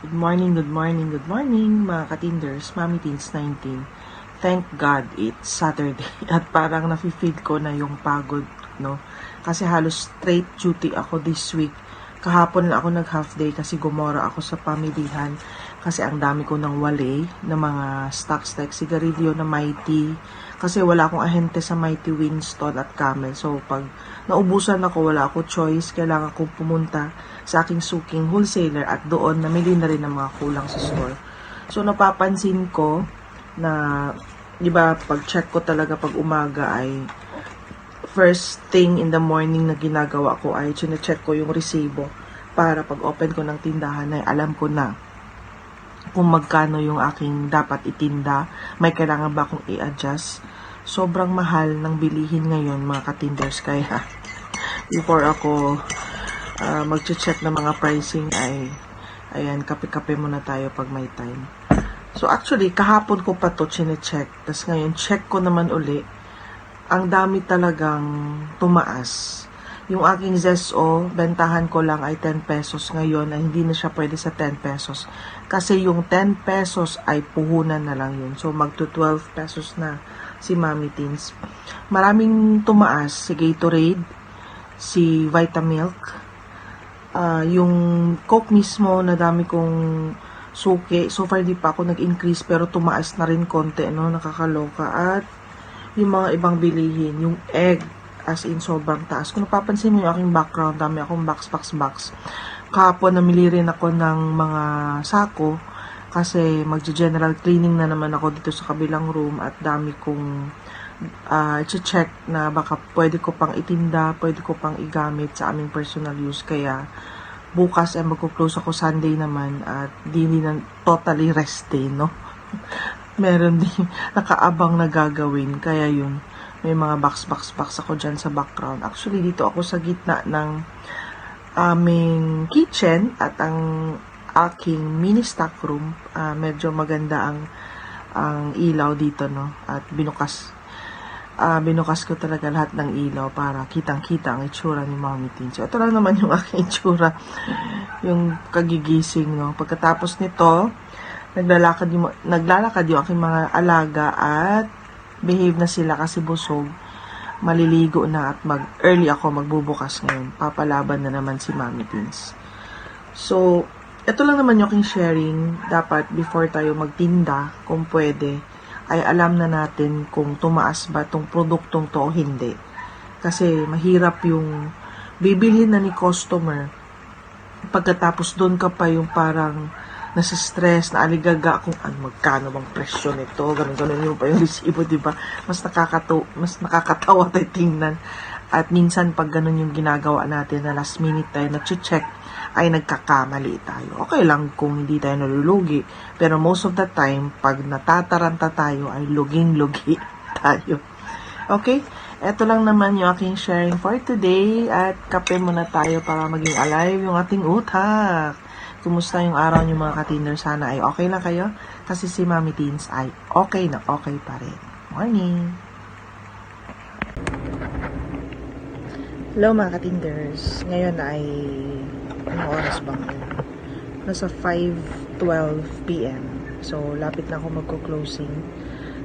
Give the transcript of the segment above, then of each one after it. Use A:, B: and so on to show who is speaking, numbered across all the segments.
A: Good morning, good morning, good morning mga katinders, Mami Teens 19. Thank God it's Saturday at parang nafe-feel ko na yung pagod, no? Kasi halos straight duty ako this week. Kahapon lang ako nag-half day kasi gumora ako sa pamilihan kasi ang dami ko ng wali na mga stocks like sigarilyo na Mighty kasi wala akong ahente sa Mighty, Winston at Camel. So pag naubusan ako, wala ako choice, kailangan kong pumunta sa aking suking wholesaler at doon namili na rin ng mga kulang sa store. So napapansin ko na, di ba, pag check ko talaga pag umaga ay first thing in the morning na ginagawa ko ay chine-check ko yung resibo para pag open ko ng tindahan ay alam ko na kung magkano yung aking dapat itinda, may kailangan ba akong i-adjust. Sobrang mahal ng bilihin ngayon mga katinders, kaya before ako mag-check ng mga pricing ay ayan, kape-kape muna tayo pag may time. So actually, kahapon ko pa to chine-check, tas ngayon check ko naman uli, ang dami talagang tumaas. Yung aking ZSO, bentahan ko lang ay 10 pesos ngayon, ay hindi na siya pwede sa 10 pesos. Kasi yung 10 pesos ay puhunan na lang yun. So magto 12 pesos na si Mami Teens. Maraming tumaas, si Gatorade, si Vitamilk, yung Coke mismo na dami kong suki. So far di pa ako nag-increase pero tumaas na rin konti, no? Nakakaloka. At yung mga ibang bilihin, yung egg, as in sobrang taas. Kung napapansin mo yung aking background, dami akong box. Kahapon namili rin ako ng mga sako kasi magja-general cleaning na naman ako dito sa kabilang room at dami kong check na baka pwede ko pang itinda, pwede ko pang igamit sa aming personal use. Kaya bukas ay magko-close ako Sunday naman at di na totally rest day, no? Meron din nakaabang na gagawin. Kaya yun, may mga box ako dyan sa background. Actually, dito ako sa gitna ng aming kitchen at ang aking mini stock room. Medyo maganda ang ilaw dito, no? At binukas ko talaga lahat ng ilaw para kitang-kita ang itsura ni Mami Teens. So, ito lang naman yung aking itsura, yung kagigising, no? Pagkatapos nito, naglalakad yung aking mga alaga at behave na sila kasi busog. Maliligo na at early ako magbubukas ngayon. Papalaban na naman si Mami Teens. So, ito lang naman yung aking sharing. Dapat before tayo magtinda, kung pwede, ay alam na natin kung tumaas ba tong produktong to o hindi. Kasi mahirap yung bibilhin na ni customer. Pagkatapos doon ka pa yung parang nasa stress, na aligaga kung magkano bang presyo nito, ganun yung pa yung resibo, diba? Mas nakakatawa tayo tingnan. At minsan pag ganun yung ginagawa natin na last minute tayo na-check, ay nagkakamali tayo. Okay lang kung hindi tayo nalulugi, pero most of the time, pag natataranta tayo, ay luging-lugi tayo. Okay? Ito lang naman yung aking sharing for today at kape muna tayo para maging alive yung ating utak. Kumusta yung araw niyo mga katiner? Sana ay okay lang kayo kasi si Mami Teens ay okay na okay pa rin. Morning! Hello mga katinders. Ngayon ay anong oras ba ngayon? Nasa 5:12 p.m. So lapit na ako magko-closing.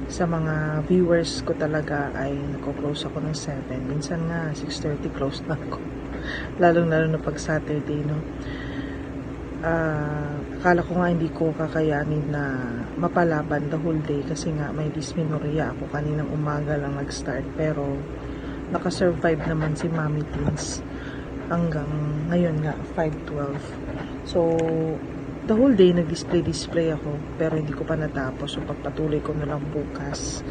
A: Sa mga viewers ko talaga ay nagko-close ako ng 7. Minsan nga 6:30 close na ako. Lalong-lalo na pag Saturday, no? Akala ko nga hindi ko kakayanin na mapalaban the whole day kasi nga may dysmenorrhea ako kaninang umaga lang nag-start, pero nakasurvive naman si Mami Teens hanggang ngayon nga 5:12. So the whole day nag-display ako pero hindi ko pa natapos, so pagpatuloy ko na lang bukas.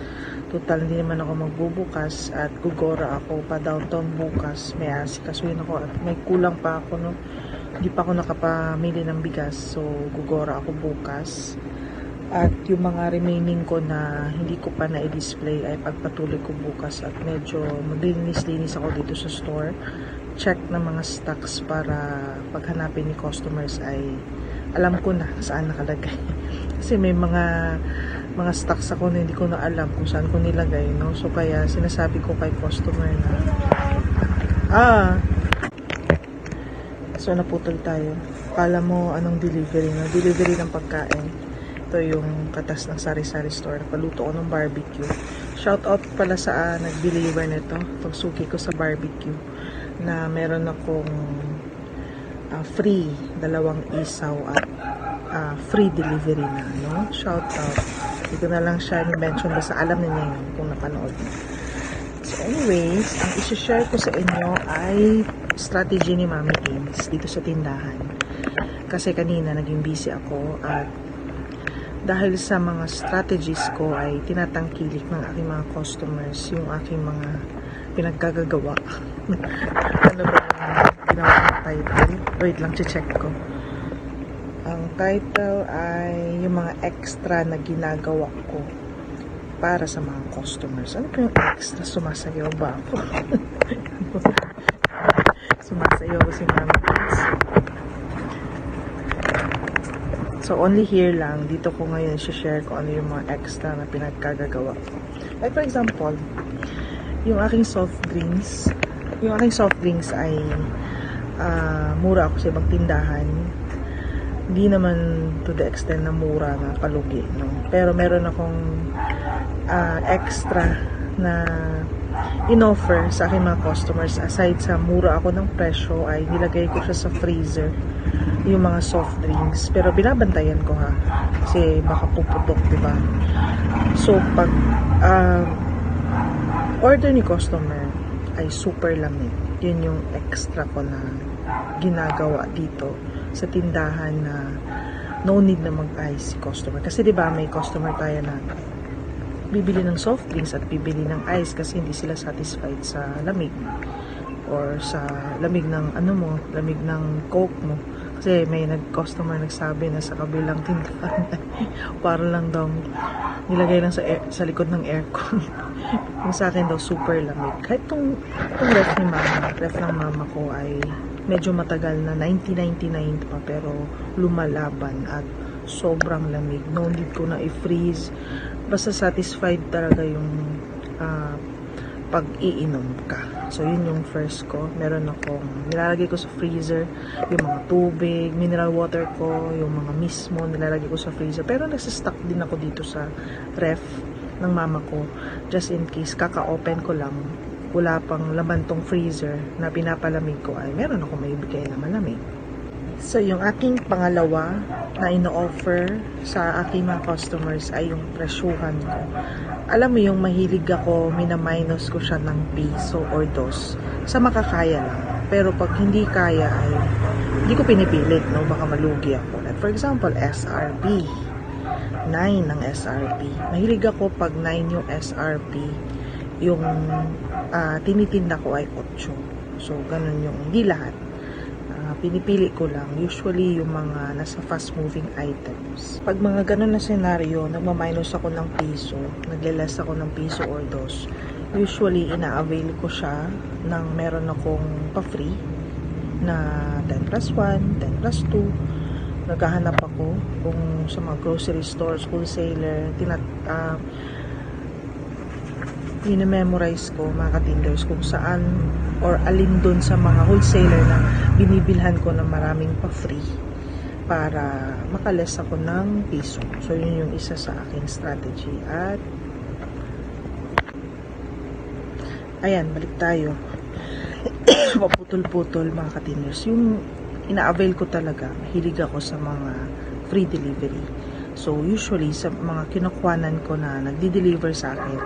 A: Total hindi naman ako magbubukas at gugora ako pa downtown bukas, may asikasuhin ako at may kulang pa ako, no? Hindi pa ako nakapamili ng bigas, so gugora ako bukas. At yung mga remaining ko na hindi ko pa na-display ay pagpatuloy ko bukas at medyo maglinis-linis ako dito sa store. Check ng mga stocks para paghanapin ni customers ay alam ko na saan nakalagay. Kasi may mga stocks ako na hindi ko na alam kung saan ko nilagay, no? So kaya sinasabi ko kay customer na so naputol tayo. Akala mo anong delivery na? Delivery ng pagkain. Ito yung katas ng sari-sari store. Napaluto ko ng barbecue. Shout out pala sa nag-deliver nito. Pagsuki ko sa barbecue na meron akong free 2 isaw at free delivery na, no? Shout out. Dito na lang siya ni-mention basta alam niya yun kung napanood niya. So anyways, ang isi-share ko sa inyo ay strategy ni Mami Teens dito sa tindahan. Kasi kanina naging busy ako at dahil sa mga strategies ko ay tinatangkilik ng aking mga customers yung aking mga pinagkagagawa. Ano ba yung ginawa ng title? Wait lang, check ko. Ang title ay yung mga extra na ginagawa ko para sa mga customers. Ano pa yung extra? Sumasayaw ba ako? Sumasayaw ko si Mami Teens. So, only here lang, dito ko ngayon share ko ano yung mga extra na pinagkagagawa ko. Like for example, yung aking soft drinks ay mura ako sa ibang tindahan. Hindi naman to the extent na mura na palugi, no? Pero meron akong extra na in-offer sa aking mga customers. Aside sa mura ako ng presyo, ay nilagay ko siya sa freezer yung mga soft drinks. Pero binabantayan ko ha. Kasi baka puputok, diba? So, pag order ni customer ay super lamig. Yun yung extra ko na ginagawa dito sa tindahan na no need na mag-ice si customer. Kasi diba may customer tayo na bibili ng soft drinks at bibili ng ice kasi hindi sila satisfied sa lamig. Or sa lamig ng lamig ng Coke mo. Kasi may customer nagsabi na sa kabilang tindahan para lang daw nilagay lang sa likod ng aircon. Yung sa akin daw super lamig. Kahit itong ref ng mama ko ay medyo matagal na 1999 pa pero lumalaban at sobrang lamig. No need ko na i-freeze. Basta satisfied talaga yung pag-iinom ka. So, yun yung first ko. Meron akong nilalagay ko sa freezer yung mga tubig, mineral water ko, yung mga mismo nilalagay ko sa freezer. Pero nasa-stock din ako dito sa ref ng mama ko. Just in case, kaka-open ko lang, wala pang laman tong freezer na pinapalamig ko ay meron ako maibigay na malamig. So, yung aking pangalawa na ino-offer sa aking mga customers ay yung presyuhan ko. Alam mo yung mahilig ako, minaminus ko siya ng piso or dos sa makakaya lang. Pero pag hindi kaya ay hindi ko pinipilit, no? Baka malugi ako. Like for example, SRP. 9 ng SRP. Mahilig ako pag 9 yung SRP, yung tinitinda ko ay 8. So, ganun yung, hindi lahat. Pinipili ko lang, usually yung mga nasa fast-moving items. Pag mga ganun na senaryo, nagmaminus ako ng piso, nagle-less ako ng piso or dos, usually ina-avail ko siya ng meron akong pa-free na 10 plus 1, 10 plus 2. Naghahanap ako kung sa mga grocery stores, wholesaler, memorize ko mga katinders kung saan or alin dun sa mga wholesaler na binibilhan ko ng maraming pa-free para makales ako ng piso. So, yun yung isa sa aking strategy. At ayan, balik tayo. Paputol-putol mga katinders. Yung ina-avail ko talaga, mahilig ako sa mga free delivery. So, usually, sa mga kinukuhanan ko na nagdi-deliver sa akin,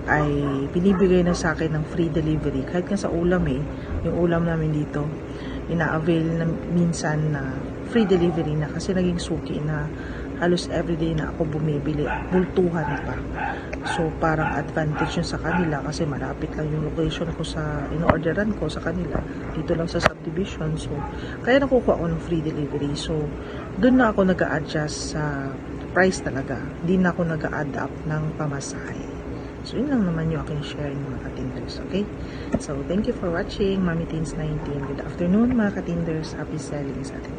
A: ay binibigay na sa akin ng free delivery. Kahit nga sa ulam yung ulam namin dito, ina-avail na minsan na free delivery na kasi naging suki na halos everyday na ako bumibili. Bultuhan pa. So, parang advantage yun sa kanila kasi malapit lang yung location ko sa in-orderan ko sa kanila. Dito lang sa subdivision. So, kaya nakukuha ko ng free delivery. So, doon na ako nag-a-adjust sa price talaga. Hindi na ako nag-a-adapt ng pamasahe. So, yun lang naman yung aking sharing mga katinders. Okay? So, thank you for watching. Mami Teens 19. Good afternoon mga katinders. Happy selling sa atin.